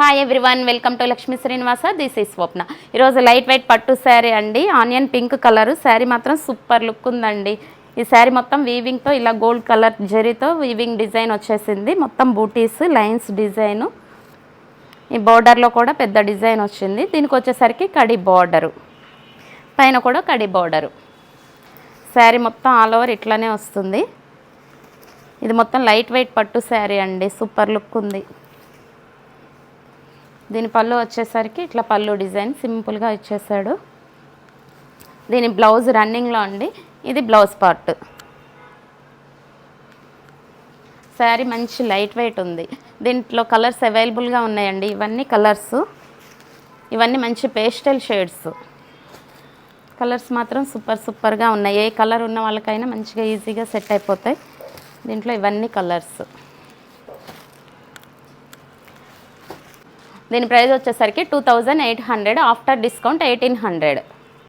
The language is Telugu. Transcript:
Hi everyone, welcome to Lakshmi Srinivasa. This is Swapna. ఈరోజు లైట్ వెయిట్ పట్టు శారీ అండి. ఆనియన్ పింక్ కలర్ శారీ మాత్రం సూపర్ లుక్ ఉందండి. ఈ శారీ మొత్తం వీవింగ్తో ఇలా గోల్డ్ కలర్ జరీతో వీవింగ్ డిజైన్ వచ్చేసింది. మొత్తం బూటీస్ లైన్స్ డిజైను. ఈ బార్డర్లో కూడా పెద్ద డిజైన్ వచ్చింది. దీనికి వచ్చేసరికి కడి బార్డరు, పైన కూడా కడి బార్డరు. శారీ మొత్తం ఆల్ ఓవర్ ఇట్లానే వస్తుంది. ఇది మొత్తం లైట్ వెయిట్ పట్టు శారీ అండి. సూపర్ లుక్ ఉంది. దీని పళ్ళు వచ్చేసరికి ఇట్లా పళ్ళు డిజైన్ సింపుల్గా ఇచ్చేసాడు. దీని బ్లౌజ్ రన్నింగ్లో అండి. ఇది బ్లౌజ్ పార్ట్. శారీ మంచి లైట్ వెయిట్ ఉంది. దీంట్లో కలర్స్ అవైలబుల్గా ఉన్నాయండి. ఇవన్నీ కలర్స్, ఇవన్నీ మంచి పేస్టల్ షేడ్స్. కలర్స్ మాత్రం సూపర్గా ఉన్నాయి. ఏ కలర్ ఉన్న వాళ్ళకైనా మంచిగా ఈజీగా సెట్ అయిపోతాయి. దీంట్లో ఇవన్నీ కలర్స్. దీని ప్రైస్ వచ్చేసరికి 2800, ఆఫ్టర్ డిస్కౌంట్ 1800.